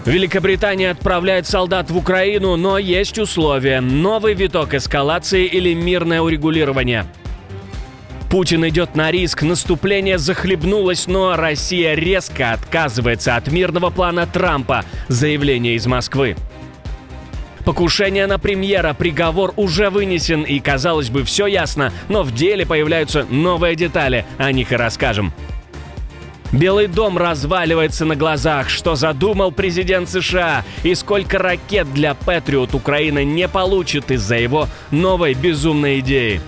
Великобритания отправляет солдат в Украину, но есть условия. Новый виток эскалации или мирное урегулирование. Путин идет на риск, наступление захлебнулось, но Россия резко отказывается от мирного плана Трампа. Заявление из Москвы. Покушение на премьера, приговор уже вынесен и, казалось бы, все ясно, но в деле появляются новые детали, о них и расскажем. Белый дом разваливается на глазах. Что задумал президент США? И сколько ракет для Патриот Украина не получит из-за его новой безумной идеи?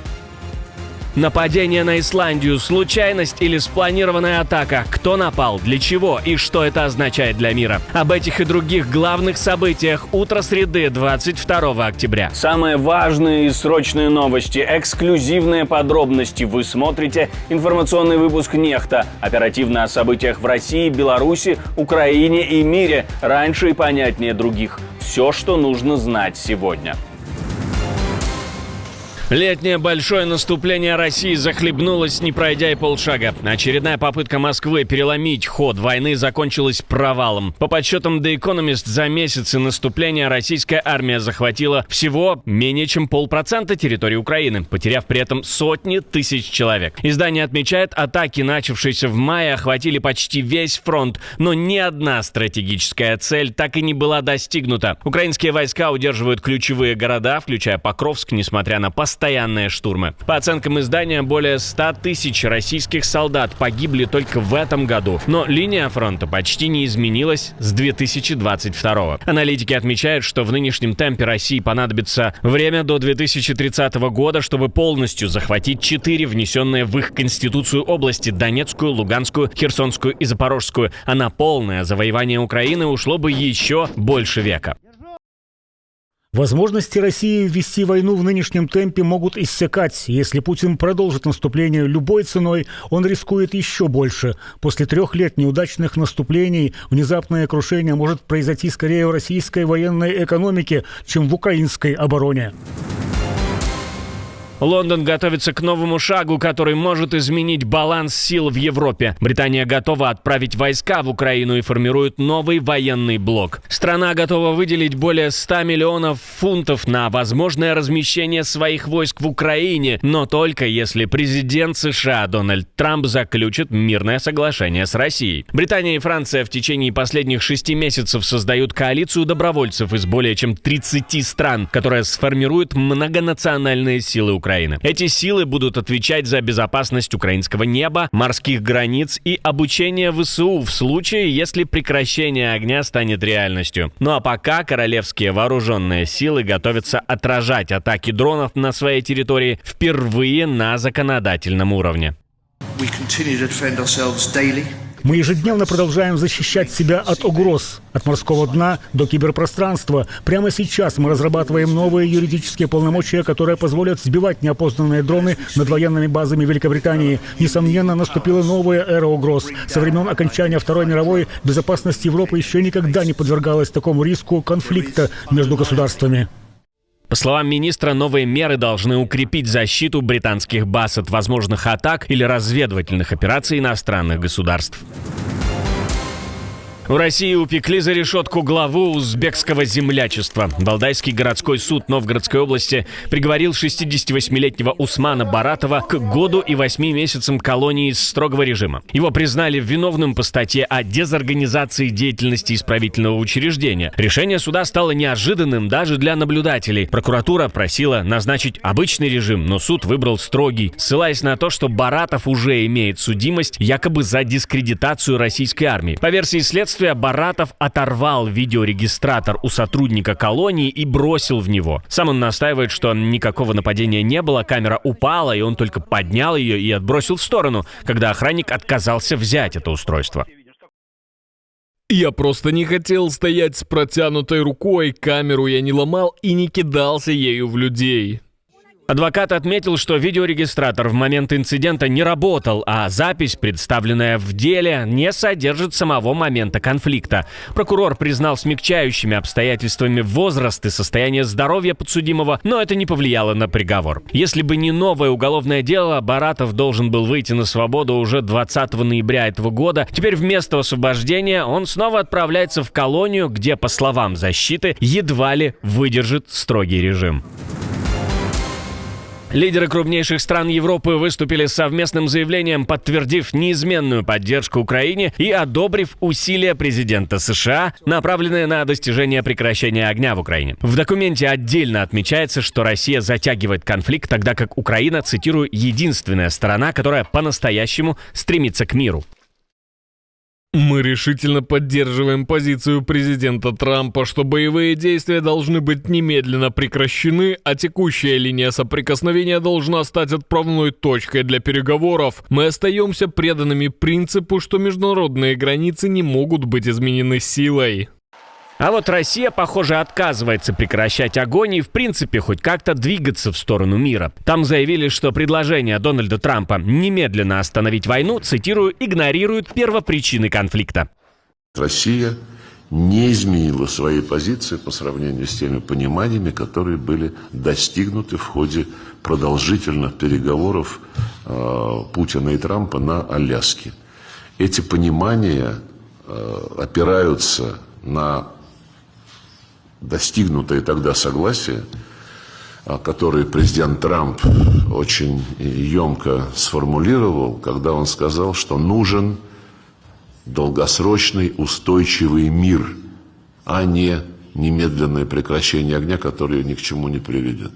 Нападение на Исландию – случайность или спланированная атака? Кто напал, для чего и что это означает для мира? Об этих и других главных событиях «Утро среды» 22 октября. Самые важные и срочные новости, эксклюзивные подробности. Вы смотрите информационный выпуск «Нехта». Оперативно о событиях в России, Беларуси, Украине и мире. Раньше и понятнее других. Все, что нужно знать сегодня. Летнее большое наступление России захлебнулось, не пройдя и полшага. Очередная попытка Москвы переломить ход войны закончилась провалом. По подсчетам The Economist, за месяцы наступления российская армия захватила всего менее чем 0,5% территории Украины, потеряв при этом сотни тысяч человек. Издание отмечает, атаки, начавшиеся в мае, охватили почти весь фронт, но ни одна стратегическая цель так и не была достигнута. Украинские войска удерживают ключевые города, включая Покровск, несмотря на постоянные штурмы. По оценкам издания, более 100 тысяч российских солдат погибли только в этом году. Но линия фронта почти не изменилась с 2022. Аналитики отмечают, что в нынешнем темпе России понадобится время до 2030 года, чтобы полностью захватить 4 внесенные в их конституцию области – Донецкую, Луганскую, Херсонскую и Запорожскую. А на полное завоевание Украины ушло бы еще больше века. Возможности России ввести войну в нынешнем темпе могут иссякать. Если Путин продолжит наступление любой ценой, он рискует еще больше. После 3 лет неудачных наступлений внезапное крушение может произойти скорее в российской военной экономике, чем в украинской обороне. Лондон готовится к новому шагу, который может изменить баланс сил в Европе. Британия готова отправить войска в Украину и формирует новый военный блок. Страна готова выделить более 100 миллионов фунтов на возможное размещение своих войск в Украине, но только если президент США Дональд Трамп заключит мирное соглашение с Россией. Британия и Франция в течение последних 6 месяцев создают коалицию добровольцев из более чем 30 стран, которая сформирует многонациональные силы Украины. Эти силы будут отвечать за безопасность украинского неба, морских границ и обучение ВСУ в случае, если прекращение огня станет реальностью. Ну а пока королевские вооруженные силы готовятся отражать атаки дронов на своей территории впервые на законодательном уровне. Мы ежедневно продолжаем защищать себя от угроз, от морского дна до киберпространства. Прямо сейчас мы разрабатываем новые юридические полномочия, которые позволят сбивать неопознанные дроны над военными базами Великобритании. Несомненно, наступила новая эра угроз. Со времен окончания Второй мировой безопасность Европы еще никогда не подвергалась такому риску конфликта между государствами. По словам министра, новые меры должны укрепить защиту британских баз от возможных атак или разведывательных операций иностранных государств. В России упекли за решетку главу узбекского землячества. Валдайский городской суд Новгородской области приговорил 68-летнего Усмана Баратова к году и 8 месяцам колонии строгого режима. Его признали виновным по статье о дезорганизации деятельности исправительного учреждения. Решение суда стало неожиданным даже для наблюдателей. Прокуратура просила назначить обычный режим, но суд выбрал строгий, ссылаясь на то, что Баратов уже имеет судимость якобы за дискредитацию российской армии. По версии следствия, Баратов оторвал видеорегистратор у сотрудника колонии и бросил в него. Сам он настаивает, что никакого нападения не было, камера упала, и он только поднял ее и отбросил в сторону, когда охранник отказался взять это устройство. Я просто не хотел стоять с протянутой рукой, камеру я не ломал и не кидался ею в людей. Адвокат отметил, что видеорегистратор в момент инцидента не работал, а запись, представленная в деле, не содержит самого момента конфликта. Прокурор признал смягчающими обстоятельствами возраст и состояние здоровья подсудимого, но это не повлияло на приговор. Если бы не новое уголовное дело, Баратов должен был выйти на свободу уже 20 ноября этого года. Теперь вместо освобождения он снова отправляется в колонию, где, по словам защиты, едва ли выдержит строгий режим. Лидеры крупнейших стран Европы выступили с совместным заявлением, подтвердив неизменную поддержку Украине и одобрив усилия президента США, направленные на достижение прекращения огня в Украине. В документе отдельно отмечается, что Россия затягивает конфликт, тогда как Украина, цитирую, единственная сторона, которая по-настоящему стремится к миру. Мы решительно поддерживаем позицию президента Трампа, что боевые действия должны быть немедленно прекращены, а текущая линия соприкосновения должна стать отправной точкой для переговоров. Мы остаемся преданными принципу, что международные границы не могут быть изменены силой. А вот Россия, похоже, отказывается прекращать огонь и, в принципе, хоть как-то двигаться в сторону мира. Там заявили, что предложение Дональда Трампа немедленно остановить войну, цитирую, игнорирует первопричины конфликта. Россия не изменила своей позиции по сравнению с теми пониманиями, которые были достигнуты в ходе продолжительных переговоров Путина и Трампа на Аляске. Эти понимания опираются на достигнутое тогда согласие, которое президент Трамп очень емко сформулировал, когда он сказал, что нужен долгосрочный устойчивый мир, а не немедленное прекращение огня, которое ни к чему не приведет.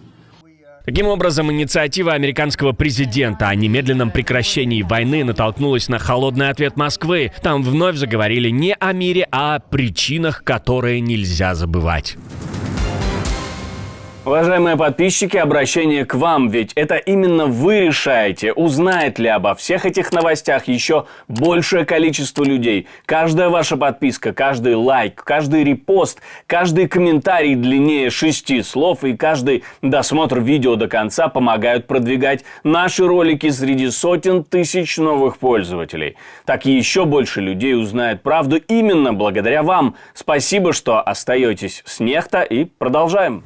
Таким образом, инициатива американского президента о немедленном прекращении войны натолкнулась на холодный ответ Москвы. Там вновь заговорили не о мире, а о причинах, которые нельзя забывать. Уважаемые подписчики, обращение к вам, ведь это именно вы решаете, узнает ли обо всех этих новостях еще большее количество людей. Каждая ваша подписка, каждый лайк, каждый репост, каждый комментарий длиннее 6 слов и каждый досмотр видео до конца помогают продвигать наши ролики среди сотен тысяч новых пользователей. Так еще больше людей узнает правду именно благодаря вам. Спасибо, что остаетесь с Нехта, и продолжаем.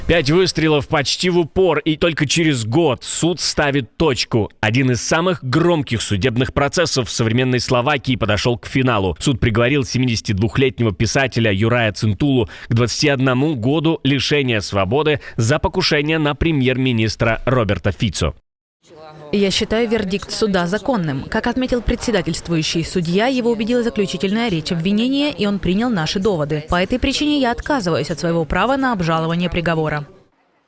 5 выстрелов почти в упор, и только через год суд ставит точку. Один из самых громких судебных процессов в современной Словакии подошел к финалу. Суд приговорил 72-летнего писателя Юрая Цинтулу к 21 году лишения свободы за покушение на премьер-министра Роберта Фицо. Я считаю вердикт суда законным. Как отметил председательствующий судья, его убедила заключительная речь обвинения, и он принял наши доводы. По этой причине я отказываюсь от своего права на обжалование приговора.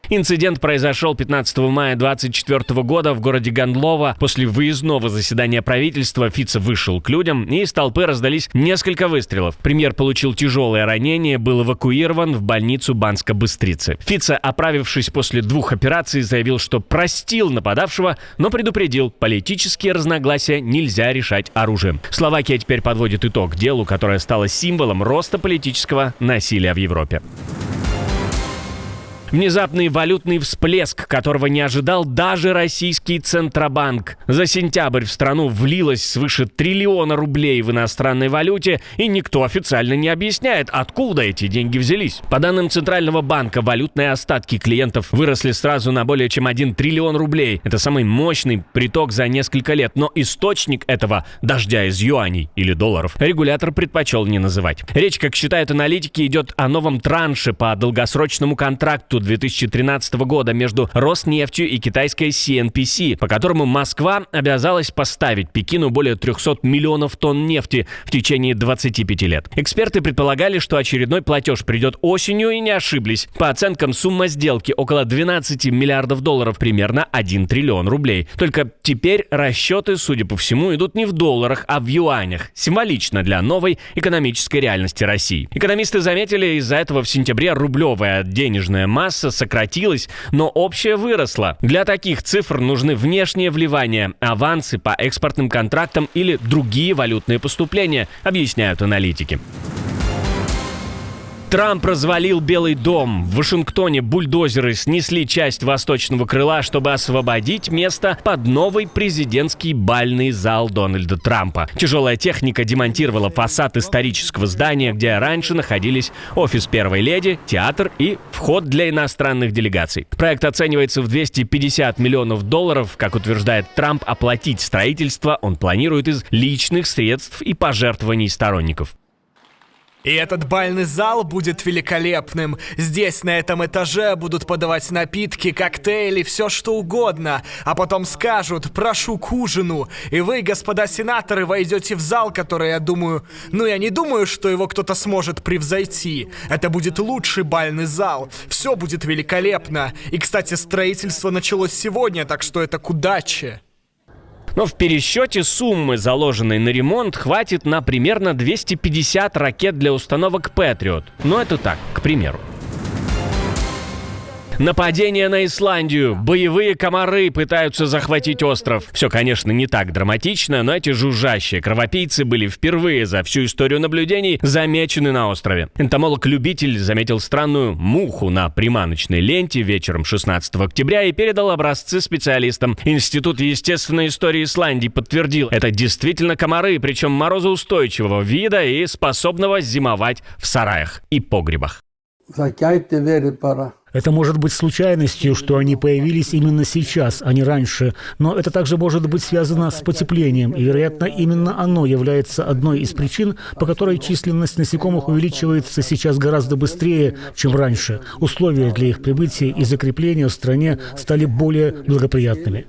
Инцидент произошел 15 мая 2024 года в городе Гандлова. После выездного заседания правительства Фицо вышел к людям, и из толпы раздались несколько выстрелов. Премьер получил тяжелое ранение, был эвакуирован в больницу Банска-Быстрицы. Фицо, оправившись после 2 операций, заявил, что простил нападавшего, но предупредил, политические разногласия нельзя решать оружием. Словакия теперь подводит итог делу, которое стало символом роста политического насилия в Европе. Внезапный валютный всплеск, которого не ожидал даже российский Центробанк. За сентябрь в страну влилось свыше 1 триллиона рублей в иностранной валюте, и никто официально не объясняет, откуда эти деньги взялись. По данным Центрального банка, валютные остатки клиентов выросли сразу на более чем 1 триллион рублей. Это самый мощный приток за несколько лет, но источник этого дождя из юаней или долларов регулятор предпочел не называть. Речь, как считают аналитики, идет о новом транше по долгосрочному контракту 2013 года между Роснефтью и китайской CNPC, по которому Москва обязалась поставить Пекину более 300 миллионов тонн нефти в течение 25 лет. Эксперты предполагали, что очередной платеж придет осенью, и не ошиблись. По оценкам, сумма сделки около 12 миллиардов долларов, примерно 1 триллион рублей. Только теперь расчеты, судя по всему, идут не в долларах, а в юанях. Символично для новой экономической реальности России. Экономисты заметили, из-за этого в сентябре рублевая денежная масса сократилась, но общая выросла. Для таких цифр нужны внешние вливания, авансы по экспортным контрактам или другие валютные поступления, объясняют аналитики. Трамп развалил Белый дом. В Вашингтоне бульдозеры снесли часть восточного крыла, чтобы освободить место под новый президентский бальный зал Дональда Трампа. Тяжелая техника демонтировала фасад исторического здания, где раньше находились офис первой леди, театр и вход для иностранных делегаций. Проект оценивается в $250 миллионов. Как утверждает Трамп, оплатить строительство он планирует из личных средств и пожертвований сторонников. И этот бальный зал будет великолепным. Здесь, на этом этаже, будут подавать напитки, коктейли, все что угодно. А потом скажут «прошу к ужину». И вы, господа сенаторы, войдете в зал, который, я думаю... я не думаю, что его кто-то сможет превзойти. Это будет лучший бальный зал. Все будет великолепно. И, кстати, строительство началось сегодня, так что это к удаче. Но в пересчете суммы, заложенной на ремонт, хватит на примерно 250 ракет для установок Patriot. Но это так, к примеру. Нападение на Исландию. Боевые комары пытаются захватить остров. Все, конечно, не так драматично, но эти жужжащие кровопийцы были впервые за всю историю наблюдений замечены на острове. Энтомолог-любитель заметил странную муху на приманочной ленте вечером 16 октября и передал образцы специалистам. Институт естественной истории Исландии подтвердил, это действительно комары, причем морозоустойчивого вида и способного зимовать в сараях и погребах. Это может быть случайностью, что они появились именно сейчас, а не раньше. Но это также может быть связано с потеплением. И, вероятно, именно оно является одной из причин, по которой численность насекомых увеличивается сейчас гораздо быстрее, чем раньше. Условия для их прибытия и закрепления в стране стали более благоприятными.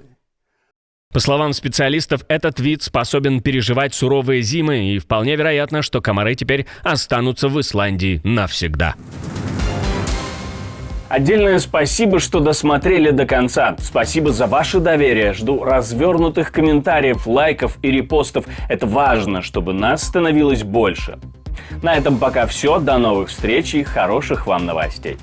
По словам специалистов, этот вид способен переживать суровые зимы, и вполне вероятно, что комары теперь останутся в Исландии навсегда. Отдельное спасибо, что досмотрели до конца. Спасибо за ваше доверие. Жду развернутых комментариев, лайков и репостов. Это важно, чтобы нас становилось больше. На этом пока все. До новых встреч и хороших вам новостей.